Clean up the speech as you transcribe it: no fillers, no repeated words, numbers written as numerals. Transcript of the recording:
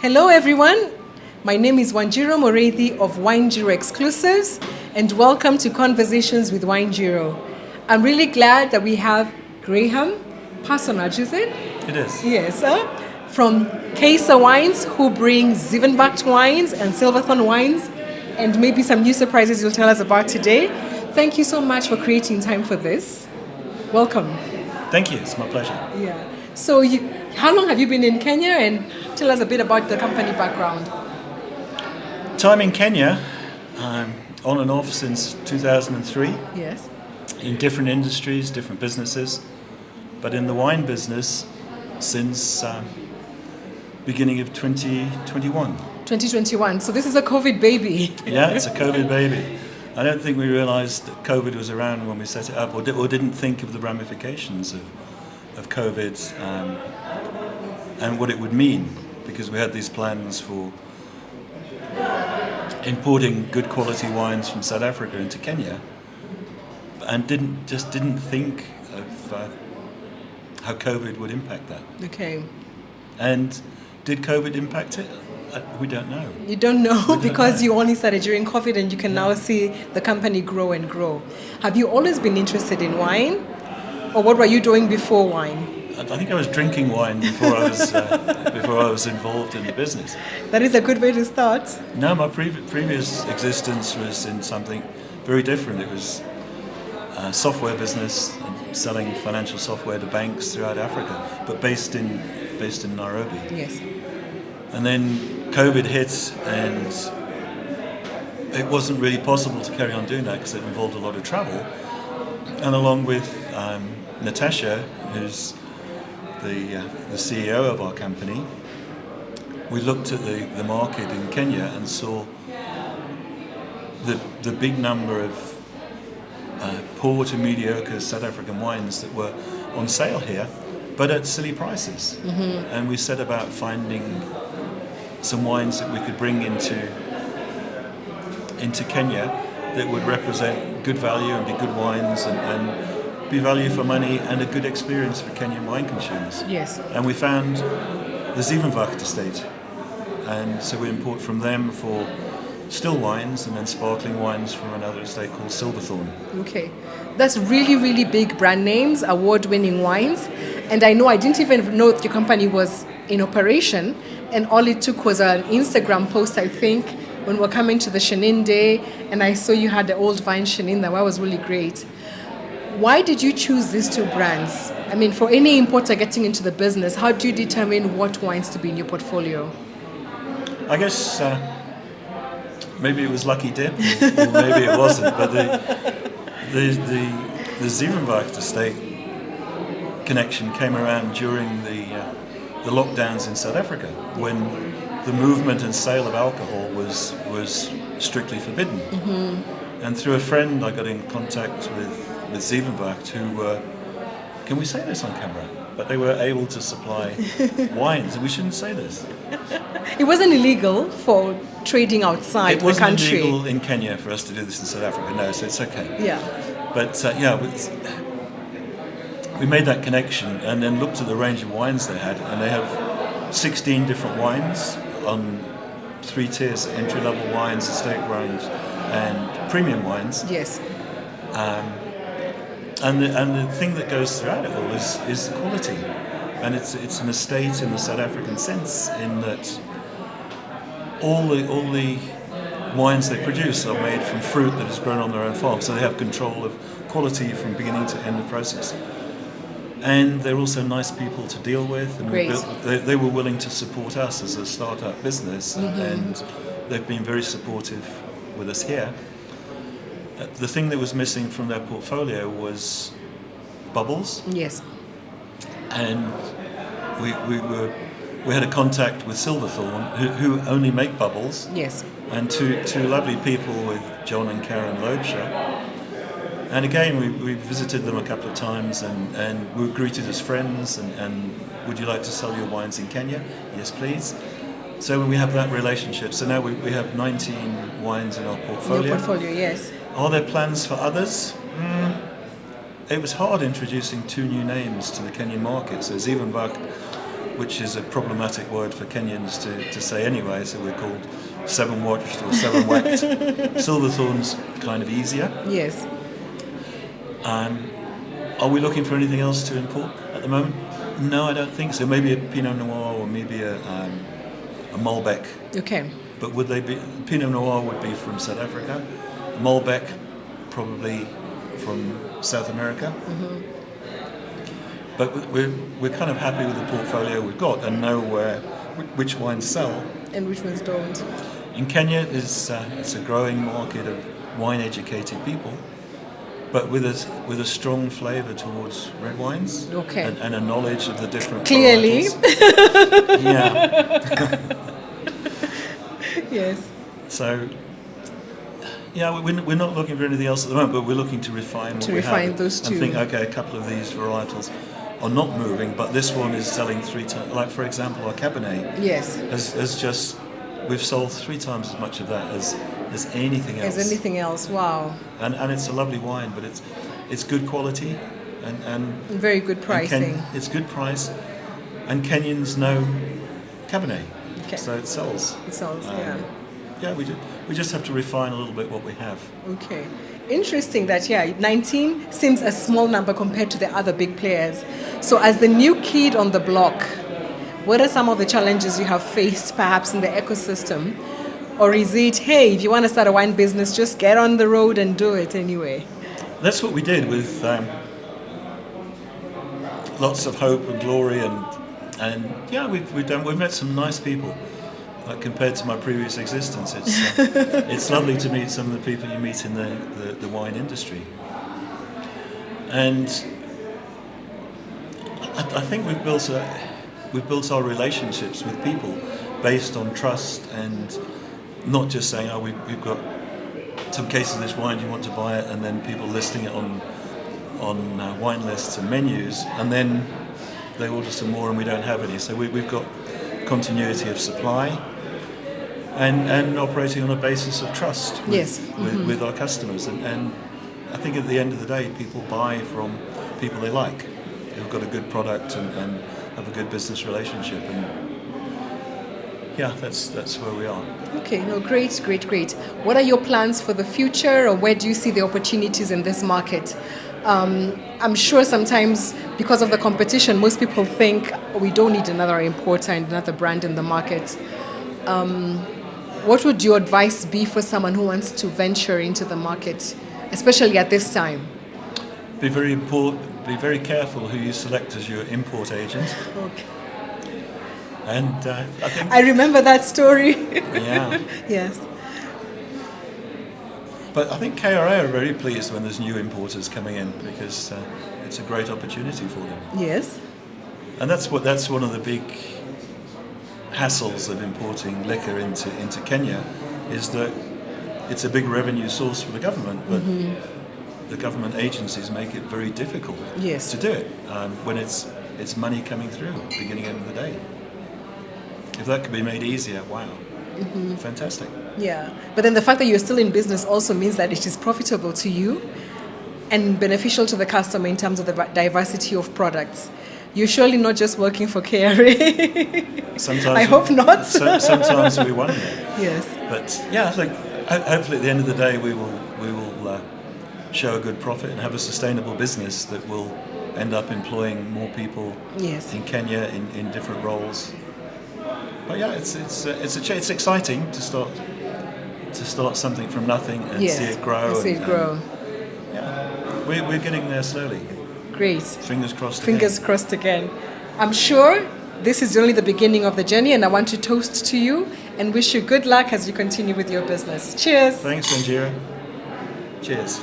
Hello everyone, my name is WINENJIRU Moreithi of WINENJIRU Exclusives and welcome to Conversations with WINENJIRU. I'm really glad that we have Graham Parsonage, is it? It is. Yes, from Kysa wines who bring Silverthorne wines and Silverthorne wines and maybe some new surprises you'll tell us about today. Thank you so much for creating time for this. Welcome. Thank you, it's my pleasure. Yeah. So how long have you been in Kenya, and tell us a bit about the company background? Time in Kenya, on and off since 2003. Yes. In different industries, different businesses, but in the wine business since beginning of 2021. 2021, so this is a COVID baby. Yeah, it's a COVID baby. I don't think we realised that COVID was around when we set it up, or didn't think of the ramifications of COVID and what it would mean, because we had these plans for importing good quality wines from South Africa into Kenya, and didn't think of how COVID would impact that. Okay. And did COVID impact it? We don't know. You don't know because know. you only started during COVID, and you can now see the company grow and grow. Have you always been interested in wine, or what were you doing before wine? I think I was drinking wine before I was involved in the business. That is a good way to start. No, my previous existence was in something very different. It was a software business, selling financial software to banks throughout Africa, but based in Nairobi. Yes. And then COVID hit, and it wasn't really possible to carry on doing that because it involved a lot of travel. And along with Natasha, who's the CEO of our company, we looked at the market in Kenya and saw the big number of poor to mediocre South African wines that were on sale here, but at silly prices. Mm-hmm. And we set about finding some wines that we could bring into Kenya that would represent good value and be good wines and be value for money and a good experience for Kenyan wine consumers. Yes. And we found the Silverthorne estate, and so we import from them for still wines and then sparkling wines from another estate called Silverthorne. Okay, that's really, really big brand names, award-winning wines, and I know I didn't even know that your company was in operation, and all it took was an Instagram post, I think, when we were coming to the Chenin Day, and I saw you had the old vine Chenin. That was really great. Why did you choose these two brands? I mean, for any importer getting into the business, how do you determine what wines to be in your portfolio? I guess maybe it was lucky dip, or maybe it wasn't. But the Silverthorne estate connection came around during the lockdowns in South Africa, when the movement and sale of alcohol was strictly forbidden. Mm-hmm. And through a friend, I got in contact with Silverthorne, who can we say this on camera? But they were able to supply wines, and we shouldn't say this. It wasn't illegal for trading outside the country. It wasn't illegal in Kenya for us to do this in South Africa, no, so it's okay. Yeah. But we made that connection and then looked at the range of wines they had, and they have 16 different wines on 3 tiers: entry-level wines, estate wines, and premium wines. Yes. And the thing that goes throughout it all is the quality, and it's an estate in the South African sense, in that all the wines they produce are made from fruit that is grown on their own farm, so they have control of quality from beginning to end of process. And they're also nice people to deal with, and they were willing to support us as a startup business, mm-hmm. and they've been very supportive with us here. The thing that was missing from their portfolio was bubbles. Yes. And we had a contact with Silverthorne, who only make bubbles. Yes. And two lovely people with John and Karen Loebscher. And again, we visited them a couple of times, and we were greeted as friends, and would you like to sell your wines in Kenya? Yes, please. So we have that relationship. So now we have 19 wines in our portfolio. Your portfolio, yes. Are there plans for others? It was hard introducing 2 new names to the Kenyan market. So Silverthorne which is a problematic word for Kenyans to say anyway, so we're called 7 watched or 7 wept. Silverthorne's kind of easier. Yes. Are we looking for anything else to import at the moment? No, I don't think so. Maybe a Pinot Noir or maybe a Malbec. Okay. But would they be? Pinot Noir would be from South Africa. Malbec probably from South America. Mm-hmm. But we're kind of happy with the portfolio we've got and know which wines sell and which ones don't. In Kenya, it's a growing market of wine-educated people, but with a strong flavour towards red wines. Okay. And a knowledge of the different Clearly. varietals. Yeah. Yes. So, yeah, we're not looking for anything else at the moment, but we're looking to refine what we have. To refine those two. And think, okay, a couple of these varietals are not moving, but this one is selling 3 times. Like, for example, our Cabernet. Yes. Has just, we've sold 3 times as much of that as anything else. As anything else, wow. And it's a lovely wine, but it's good quality and very good pricing. It's good price, and Kenyans know Cabernet. Okay. So it sells. It sells, yeah. Yeah, we just have to refine a little bit what we have. Okay. Interesting that, 19 seems a small number compared to the other big players. So as the new kid on the block, what are some of the challenges you have faced perhaps in the ecosystem? Or is it, hey, if you want to start a wine business, just get on the road and do it anyway? That's what we did with lots of hope and glory and yeah, we've met some nice people. Like compared to my previous existence, it's lovely to meet some of the people you meet in the wine industry. And I think we've built our relationships with people based on trust and not just saying, oh, we've got some cases of this wine, do you want to buy it? And then people listing it on wine lists and menus, and then they order some more and we don't have any. So we've got continuity of supply and operating on a basis of trust with our customers. And I think at the end of the day, people buy from people they like, who've got a good product and have a good business relationship. And yeah, that's where we are. Okay, no, great. What are your plans for the future, or where do you see the opportunities in this market? I'm sure sometimes because of the competition, most people think we don't need another importer and another brand in the market. What would your advice be for someone who wants to venture into the market, especially at this time? Be very careful who you select as your import agent. Okay. And I think I remember that story. Yeah. Yes. But I think KRA are very pleased when there's new importers coming in because it's a great opportunity for them. Yes. And that's one of the big hassles of importing liquor into Kenya, is that it's a big revenue source for the government, but the government agencies make it very difficult to do it when it's money coming through at the beginning of the day. If that could be made easier, wow. Fantastic. Yeah, but then the fact that you're still in business also means that it is profitable to you and beneficial to the customer in terms of the diversity of products. You're surely not just working for KRA. Sometimes I hope not. Sometimes we wonder. Yes. But yeah, I think hopefully at the end of the day we will show a good profit and have a sustainable business that will end up employing more people in Kenya in different roles. But yeah, it's exciting to start something from nothing and see it grow. Yeah, we're getting there slowly. Great. Fingers crossed. Fingers crossed again. I'm sure this is only the beginning of the journey, and I want to toast to you and wish you good luck as you continue with your business. Cheers. Thanks, WINENJIRU. Cheers.